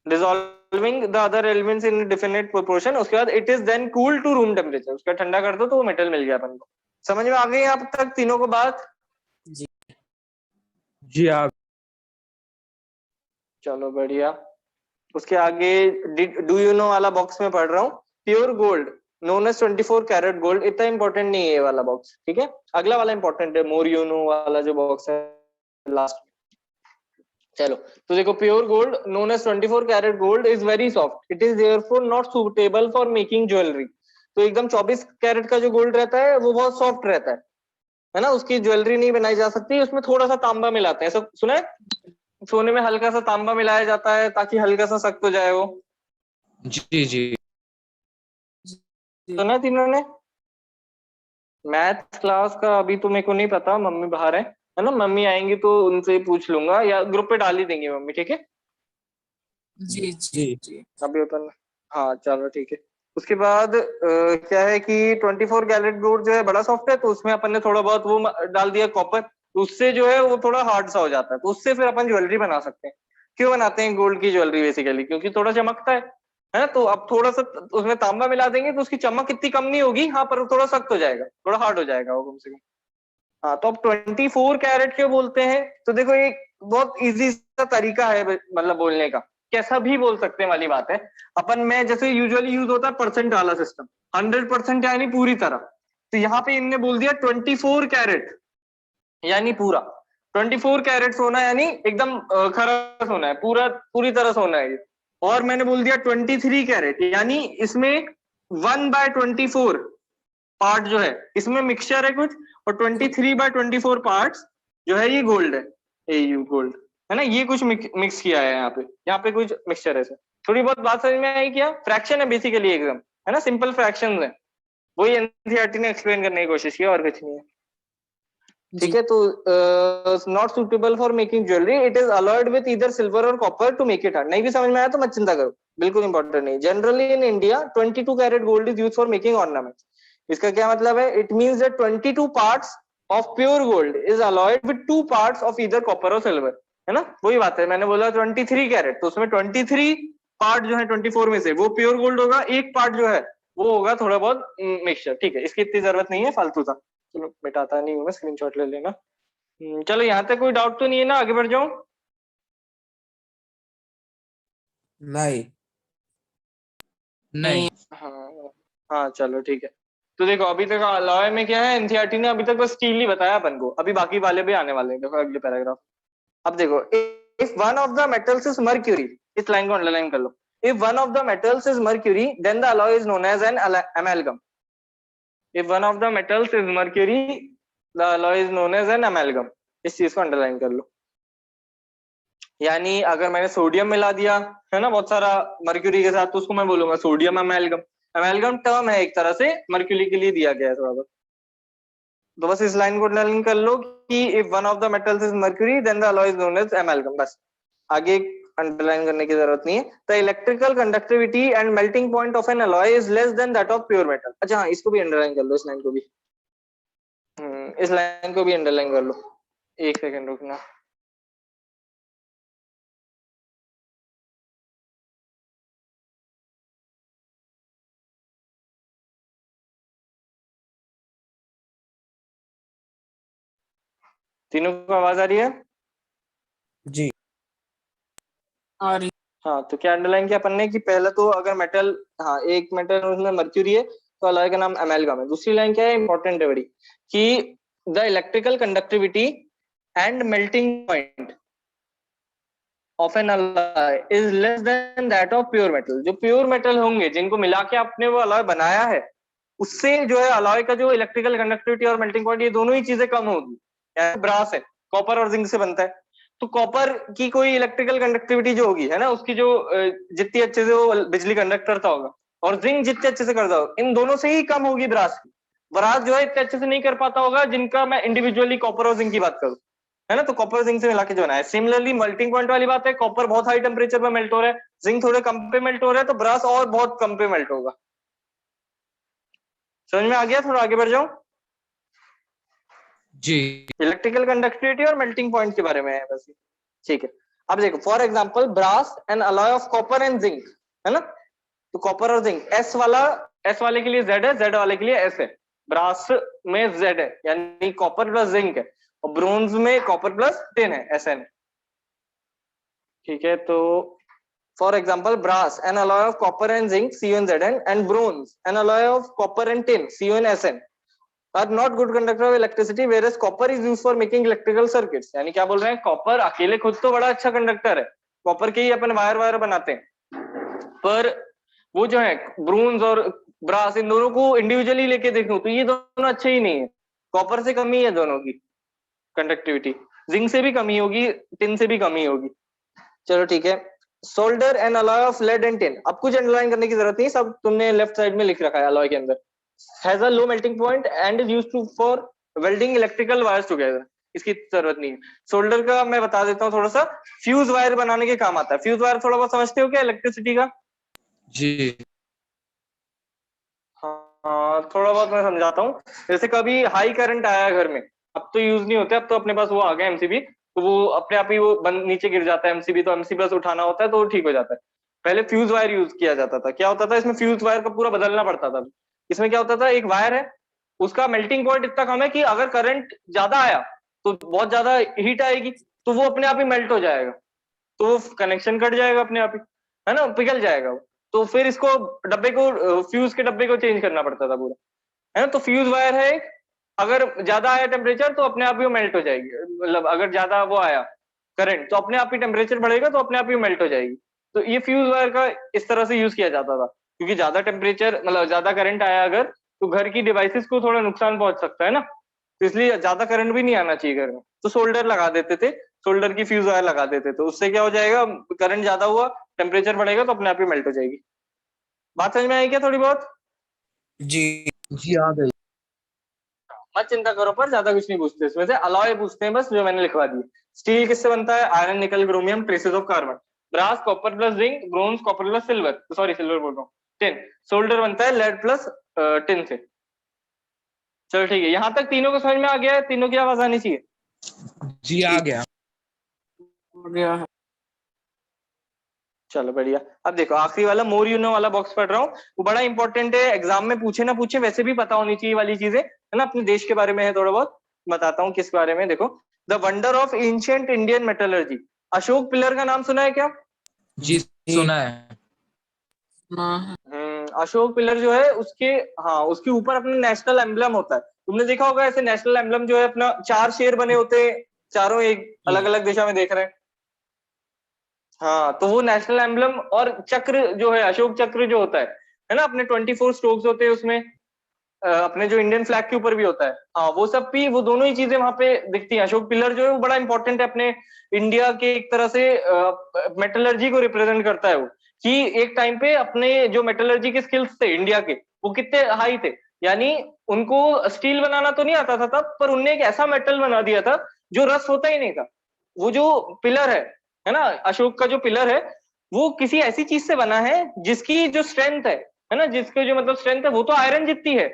dissolving the other elements in definite proportion, उसके बाद it is then cool to room temperature, उसका ठंडा कर दो तो वो मेटल मिल गया अपन को। समझ में आ गई यहाँ तक तीनों को बात? जी आप। चलो बढ़िया। उसके आगे डू यू नो वाला बॉक्स में पढ़ रहा हूँ, pure gold known as 24 carat gold. इतना इंपॉर्टेंट नहीं है ये वाला बॉक्स, ठीक है, अगला वाला इंपॉर्टेंट है, मोर यू नो वाला जो बॉक्स है लास्ट। चलो तो देखो, pure gold known as 24 carat gold is very soft, it is therefore not suitable for making jewellery. तो एकदम 24 कैरेट का जो गोल्ड रहता है वो बहुत सॉफ्ट रहता है ना, उसकी ज्वेलरी नहीं बनाई जा सकती, उसमें थोड़ा सा तांबा मिलाते हैं, सब सुना है? सोने में हल्का सा तांबा मिलाया जाता है ताकि हल्का सा सख्त हो जाए वो। जी जी सुना है तीनों ने? मैथ क्लास का अभी तो मेरे को नहीं पता, मम्मी बाहर है ना, मम्मी आएंगी तो उनसे पूछ लूंगा, या ग्रुप पे डाल ही देंगे मम्मी, ठीक है? जी जी जी अभी अपन, हाँ चलो ठीक है। उसके बाद क्या है कि 24 कैरेट गोल्ड जो है बड़ा सॉफ्ट है, तो उसमें अपन ने थोड़ा बहुत वो डाल दिया कॉपर, तो उससे जो है वो थोड़ा हार्ड सा हो जाता है, तो उससे फिर अपन ज्वेलरी बना सकते हैं। क्यों बनाते हैं गोल्ड की ज्वेलरी? बेसिकली क्योंकि थोड़ा चमकता है ना, तो अब थोड़ा सा उसमें तांबा मिला देंगे तो उसकी चमक इतनी कम नहीं होगी, हाँ, पर थोड़ा सख्त हो जाएगा, थोड़ा हार्ड हो जाएगा वो कम से कम। हाँ, तो अब 24 कैरेट क्यों बोलते हैं? तो देखो ये बहुत इजी सा तरीका है मतलब बोलने का, कैसा भी बोल सकते हैं वाली बात है। अपन में जैसे यूजुअली यूज होता है परसेंट वाला सिस्टम, 100% यानी पूरी तरह, तो यहाँ पे इनने बोल दिया 24 कैरेट यानी पूरा। 24 कैरेट सोना यानी एकदम खरा सोना है, पूरा पूरी तरह सोना है ये। और मैंने बोल दिया 23 कैरेट यानी इसमें 1/24 पार्ट जो है इसमें मिक्सचर है कुछ, और 23/24 पार्ट्स जो है ये गोल्ड है, ये गोल्ड है ना, ये कुछ मिक्स किया है यहाँ पे कुछ मिक्सचर है। थोड़ी बहुत बात समझ में आई क्या? फ्रैक्शन है बेसिकली एकदम, है ना, सिंपल फ्रैक्शंस है, वही एनसीईआरटी ने एक्सप्लेन करने की कोशिश की, और कुछ नहीं है। ठीक है, तो not suitable for making jewellery, it is alloyed with either silver or copper to make it hard. नहीं भी समझ में आया तो मत चिंता करो, बिल्कुल इंपॉर्टेंट नहीं। Generally in India 22 carat gold is used for making ornaments. इसका क्या मतलब है? It means that 22 parts of pure gold is alloyed with 2 parts of either copper or silver, है ना, वही बात है। मैंने बोला 23 कैरेट, तो उसमें 23 पार्ट जो है 24 में से वो प्योर गोल्ड होगा, एक पार्ट जो है वो होगा थोड़ा बहुत मिक्सचर, ठीक है, इसकी इतनी जरूरत नहीं है, फालतू था। चलो मिटाता नहीं हूँ मैं, स्क्रीनशॉट ले लेना। चलो यहाँ तक कोई डाउट तो नहीं है ना, आगे बढ़ जाऊं? नहीं नहीं। हाँ हाँ चलो ठीक है। तो देखो अभी तक अलॉय में क्या है, एनसीईआरटी ने अभी तक बस स्टील ही बताया अपन को, अभी बाकी वाले भी आने वाले हैं, देखो अगले पैराग्राफ। अब देखो, if one of the metals is mercury, इस लाइन को अंडरलाइन कर लो, if one of the metals is mercury then the alloy is known as an amalgam. If one of the metals is mercury the alloy is known as an amalgam, इस चीज को underline कर लो। यानी अगर मैंने sodium मिला दिया है ना बहुत सारा मर्क्यूरी के साथ, तो उसको मैं बोलूंगा सोडियम अमेलगम। अमेलगम टर्म है एक तरह से, मर्क्यूरी के लिए दिया गया है थोड़ा बहुत। तो बस इस लाइन को अंडरलाइन कर लो कि if one of the metals is mercury then the alloy is known as amalgam, बस आगे अंडरलाइन करने की जरूरत नहीं है। The electrical conductivity and melting point of an alloy is less than that of pure metal. अच्छा हाँ, इसको भी अंडरलाइन कर लो, इस लाइन को भी, इस लाइन को भी अंडरलाइन कर लो। एक सेकंड रुकना। तीनों को आवाज आ रही है? जी हाँ तो क्या अंडरलाइन किया अपन ने कि पहला तो अगर मेटल, हाँ एक मेटल उसमें मर्क्यूरी है तो अलॉय का नाम अमेलगम है। दूसरी लाइन क्या है, इंपॉर्टेंट है बड़ी, कि the electrical conductivity and melting point of an alloy is less than that of pure metal. जो प्योर मेटल होंगे जिनको मिला के आपने वो अलॉय बनाया है, उससे जो है अलॉय का जो इलेक्ट्रिकल कंडक्टिविटी और मेल्टिंग पॉइंट, ये दोनों ही चीजें कम होगी। ब्रास है, कॉपर और जिंक से बनता है, तो कॉपर की कोई इलेक्ट्रिकल कंडक्टिविटी जो होगी है ना, उसकी जो जितनी अच्छे से वो बिजली कंडक्ट करता होगा, और जिंक जितने अच्छे से करता होगा, इन दोनों से ही कम होगी ब्रास की। ब्रास जो है इतने अच्छे से नहीं कर पाता होगा जिनका मैं इंडिविजुअली कॉपर और जिंक की बात करूं, है ना, तो कॉपर जिंक से मिला के जो बनाया। सिमिलरली मेल्टिंग पॉइंट वाली बात है, कॉपर बहुत हाई टेम्परेचर पर मेल्ट हो रहा है, जिंक थोड़े कम पे मेल्ट हो रहा है, तो ब्रास और बहुत कम पे मेल्ट होगा। समझ में आ गया? थोड़ा आगे बढ़ जाऊं? जी इलेक्ट्रिकल कंडक्टिविटी और मेल्टिंग पॉइंट के बारे में है बस। ठीक है, अब देखो for example brass and alloy of copper and zinc, है ना? तो कॉपर और जिंक, एस वाले के लिए जेड है, जेड वाले के लिए एस है। ब्रास में जेड है यानी कॉपर प्लस जिंक है, और ब्रोंज में कॉपर प्लस टिन है, एसएन। ठीक है, तो for example brass an alloy of copper and zinc CuZn and bronze an alloy of copper and tin CuNSn are not good conductor of electricity whereas copper is used for making electrical circuits. यानी क्या बोल रहे हैं, copper अकेले खुद तो बड़ा अच्छा कंडक्टर है, कॉपर के ही अपन वायर वायर बनाते हैं, पर वो जो है ब्रोंज और ब्रास, इन दोनों को इंडिविजुअली लेके देखो तो ये दोनों अच्छे ही नहीं है, कॉपर से कमी है दोनों की कंडक्टिविटी, जिंक से भी कमी होगी, टिन से भी कमी होगी। चलो ठीक है, solder and alloy of lead and tin, अब कुछ अंडरलाइन करने की जरूरत नहीं, सब तुमने लेफ्ट साइड में लिख रखा है अलॉय के अंदर। Has a low melting point and is used to for welding electrical wires together, इसकी जरूरत नहीं है। सोल्डर का मैं बता देता हूँ थोड़ा सा, फ्यूज वायर बनाने के काम आता है। फ्यूज वायर थोड़ा बहुत समझते हो क्या इलेक्ट्रिसिटी का? जी हाँ थोड़ा बहुत मैं समझाता हूँ। जैसे कभी हाई करंट आया घर में, अब तो यूज नहीं होते, अब तो अपने पास वो आ गया एमसीबी, तो वो अपने आप ही वो नीचे गिर जाता है एमसीबी, तो एमसीबी बस उठाना होता है तो वो ठीक हो जाता है। पहले फ्यूज वायर यूज किया जाता था, क्या होता था इसमें, फ्यूज वायर का पूरा बदलना पड़ता था। इसमें क्या होता था, एक वायर है, उसका मेल्टिंग पॉइंट इतना कम है कि अगर करंट ज्यादा आया तो बहुत ज्यादा हीट आएगी, तो वो अपने आप ही मेल्ट हो जाएगा, तो वो कनेक्शन कट जाएगा अपने आप ही, है ना, पिघल जाएगा वो। तो फिर इसको डब्बे को, फ्यूज के डब्बे को चेंज करना पड़ता था पूरा, है ना। तो फ्यूज वायर है एक, अगर ज्यादा आया टेम्परेचर तो अपने आप ही वो मेल्ट हो जाएगी, मतलब अगर ज्यादा वो आया करंट तो अपने आप ही टेम्परेचर बढ़ेगा तो अपने आप ही मेल्ट हो जाएगी। तो ये फ्यूज वायर का इस तरह से यूज किया जाता था, क्योंकि ज्यादा टेम्परेचर मतलब ज्यादा करंट आया अगर, तो घर की डिवाइसेस को थोड़ा नुकसान पहुंच सकता है ना, तो इसलिए ज्यादा करंट भी नहीं आना चाहिए घर में, तो सोल्डर लगा देते थे, सोल्डर की फ्यूज वायर लगा देते, तो उससे क्या हो जाएगा, करंट ज्यादा हुआ, टेम्परेचर बढ़ेगा तो अपने आप ही मेल्ट हो जाएगी। बात समझ में आई क्या थोड़ी बहुत? जी जी आ गई। मत चिंता करो, पर ज्यादा कुछ नहीं पूछते इसमें से, अलॉय पूछते हैं बस जो मैंने लिखवा दिए। स्टील किससे बनता है, iron nickel chromium traces of carbon. Brass copper plus zinc, bronze copper plus silver, sorry silver बोल रहा हूँ, टिन। सोल्डर बनता है लेड प्लस टिन से। चलो ठीक है, यहाँ तक तीनों को समझ में आ गया है, तीनों की आवाज आनी चाहिए। जी आ गया। हो गया है। चलो बढ़िया। अब देखो आखिरी वाला मोर यू नो वाला बॉक्स पढ़ रहा हूँ, वो बड़ा इंपॉर्टेंट है, एग्जाम में पूछे ना पूछे वैसे भी पता होनी चाहिए वाली चीजें, है ना, अपने देश के बारे में है, थोड़ा बहुत बताता हूँ किस बारे में। देखो, the wonder of ancient Indian metallurgy, Ashok pillar का नाम सुना है क्या? जी सुना है। हाँ, अशोक पिलर जो है उसके, हाँ उसके ऊपर अपना नेशनल एम्बलम होता है, तुमने देखा होगा ऐसे नेशनल एम्बलम जो है अपना, चार शेर बने होते हैं, चारों एक अलग अलग दिशा में देख रहे हैं। हाँ तो वो नेशनल एम्बलम, और चक्र जो है अशोक चक्र जो होता है ना, अपने 24 स्ट्रोक्स होते हैं उसमें, अपने जो इंडियन फ्लैग के ऊपर भी होता है, हाँ वो सब भी, वो दोनों ही चीजें वहां पे दिखती हैं। अशोक पिलर जो है वो बड़ा इंपॉर्टेंट है अपने इंडिया के, एक तरह से मेटलर्जी को रिप्रेजेंट करता है वो, कि एक टाइम पे अपने जो मेटलर्जी के स्किल्स थे इंडिया के, वो कितने हाई थे, यानी उनको स्टील बनाना तो नहीं आता था तब, पर उनने एक ऐसा मेटल बना दिया था जो रस होता ही नहीं था। वो जो पिलर है ना, अशोक का जो पिलर है, वो किसी ऐसी चीज से बना है जिसकी जो स्ट्रेंथ है ना, जिसके जो मतलब स्ट्रेंथ है वो तो आयरन जितनी है,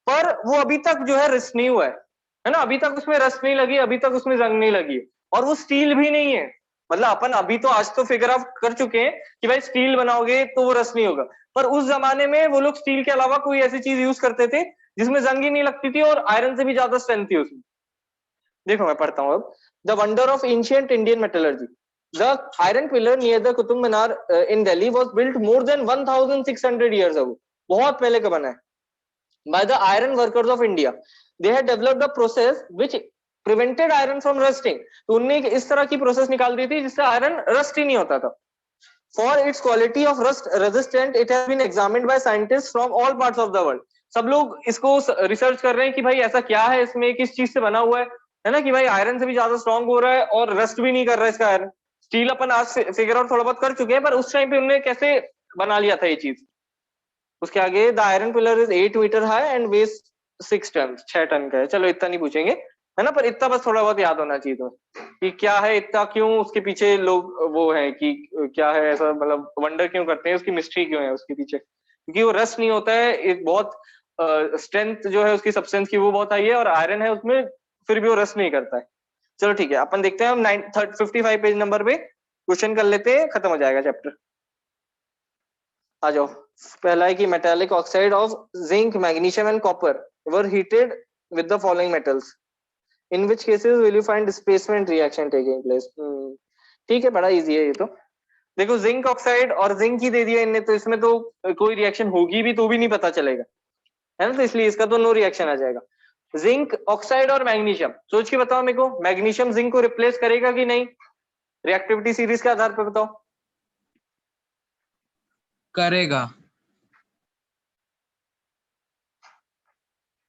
पर वो अभी तक जो है रस्ट नहीं हुआ है ना, अभी तक उसमें रस्ट नहीं लगी, अभी तक उसमें जंग नहीं लगी, और वो स्टील भी नहीं है। मतलब अपन अभी तो आज तो फिगर आउट कर चुके हैं कि भाई स्टील बनाओगे तो वो रस्ट नहीं होगा, पर उस जमाने में वो लोग स्टील के अलावा कोई ऐसी चीज यूज करते थे जिसमें जंग ही नहीं लगती थी और आयरन से भी ज्यादा स्ट्रेंथ थी उसमें। देखो मैं पढ़ता हूँ अब, the wonder of ancient Indian metallurgy, the iron pillar near the Qutub Minar in Delhi was built more than 1600 years ago, बहुत पहले का बना है, by the iron workers of India. They had developed a process which prevented iron from rusting. तो उनने इस तरह की प्रोसेस निकाल दी थी जिससे आयरन रस्ट ही नहीं होता था। For its quality of rust resistant, it has been examined by scientists from all parts of the world. सब लोग इसको रिसर्च कर रहे हैं कि भाई ऐसा क्या है इसमें, किस चीज से बना हुआ है ना, कि भाई आयरन से भी ज्यादा स्ट्रॉन्ग हो रहा है और रस्ट भी नहीं कर रहा है इसका आयरन। स्टील अपन आज फिगर आउट थोड़ा बहुत कर चुके हैं, पर उस टाइम पे उन्होंने कैसे बना लिया था ये चीज। उसके आगे, the iron pillar is 8 metre high and weighs 6 ton, 6 ton का है। चलो इतना नहीं पूछेंगे, है ना, पर इतना बस थोड़ा बहुत याद होना चाहिए तो, कि क्या है इतना, क्यों उसके पीछे लोग वो है कि क्या है ऐसा, मतलब वंडर क्यों करते हैं, उसकी मिस्ट्री क्यों है उसके पीछे, क्योंकि वो रस्ट नहीं होता है, एक बहुत स्ट्रेंथ जो है उसकी सब्सटेंस की वो बहुत हाई है, और आयरन है उसमें फिर भी वो रस्ट नहीं करता है। चलो ठीक है, अपन देखते हैं हम 55 पेज नंबर पे क्वेश्चन कर लेते हैं, खत्म हो जाएगा चैप्टर। आ जाओ। पहला है कि metallic oxide of zinc, magnesium and copper were heated with the following metals, in which cases will you find displacement reaction taking place. ठीक है, बड़ा इजी है ये तो। देखो जिंक ऑक्साइड और जिंक ही दे दिया इनने, तो इसमें तो कोई रिएक्शन होगी भी तो भी नहीं पता चलेगा, है ना, तो इसलिए इसका तो नो रिएक्शन आ जाएगा। जिंक ऑक्साइड और मैग्नीशियम, सोच के बताओ मेरे को, मैग्नीशियम जिंक को रिप्लेस करेगा कि नहीं, रिएक्टिविटी सीरीज के आधार पर बताओ। करेगा।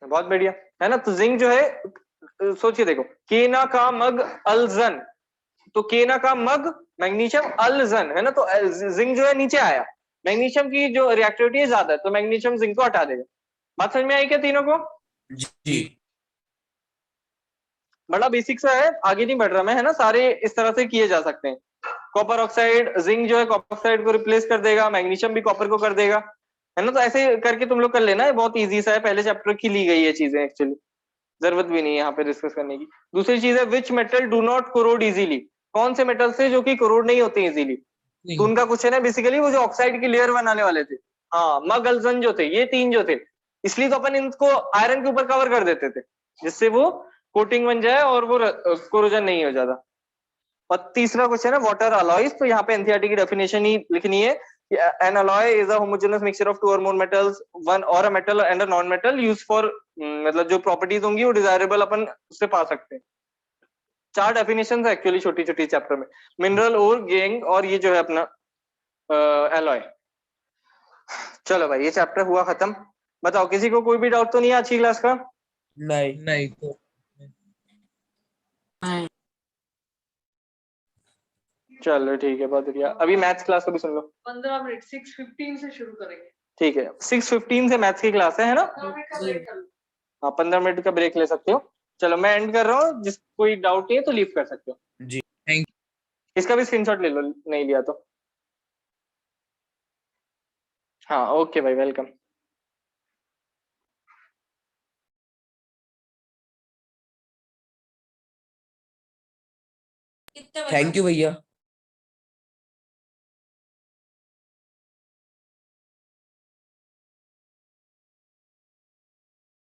बहुत बढ़िया, है ना। तो जिंक जो है, सोचिए देखो, केना का मग अल्जन, तो केना का मग मैग्नीशियम अल्जन, है ना, तो जिंक जो है नीचे आया, मैग्नीशियम की जो रिएक्टिविटी है ज्यादा है, तो मैग्नीशियम जिंक को हटा देगा। बात समझ में आई क्या तीनों को? जी बड़ा बेसिक सा है, आगे नहीं बढ़ रहा मैं, है ना, सारे इस तरह से किए जा सकते हैं। कॉपर ऑक्साइड, जिंक जो है कॉपर ऑक्साइड को रिप्लेस कर देगा, मैग्नीशियम भी कॉपर को कर देगा, है ना, तो ऐसे करके तुम लोग कर लेना है, बहुत इजी सा है, पहले चैप्टर की ली गई है चीजें, एक्चुअली जरूरत भी नहीं है यहाँ पे डिस्कस करने की। दूसरी चीज है which metal do not corrode easily, कौन से मेटल से जो कि कोरोड नहीं होते इजीली, तो उनका क्वेश्चन है बेसिकली वो जो ऑक्साइड की लेयर बनाने वाले थे, हाँ, मग अल्जन जो थे, ये तीन जो थे, इसलिए तो अपन इनको आयरन के ऊपर कवर कर देते थे, जिससे वो कोटिंग बन जाए और वो कोरोजन नहीं हो जाता। और तीसरा क्वेश्चन है वाटर अलॉयज, तो यहाँ पे एनसीईआरटी की डेफिनेशन ही लिखनी है कि an alloy is a homogenous mixture of two or more metals, one or a metal and a non metal use for, मतलब जो प्रॉपर्टीज होंगी वो डिजायरेबल अपन उससे पा सकते हैं। 4 डेफिनेशन है एक्चुअली छोटी छोटी चैप्टर में, मिनरल और गैंग और ये जो है अपना एलॉय। चलो भाई ये चैप्टर हुआ खत्म। बताओ किसी को कोई भी डाउट तो नहीं है आज की क्लास का? नहीं नहीं तो चलो ठीक है, बहुत बढ़िया। अभी मैथ्स क्लास को भी सुन लो। 15 मिनट 6:15 से शुरू करेंगे। ठीक है, 6:15 से मैथ्स की क्लास है ना? 15 मिनट का ब्रेक कर लो। हाँ 15 मिनट का ब्रेक ले सकते हो। चलो मैं एंड कर रहा हूँ, जिस कोई डाउट नहीं है तो लीव कर सकते हो। जी थैंक इसका भी स्क्रीनशॉट ले लो, नहीं लिया तो। हाँ ओके भाई, वेलकम। थैंक यू भैया।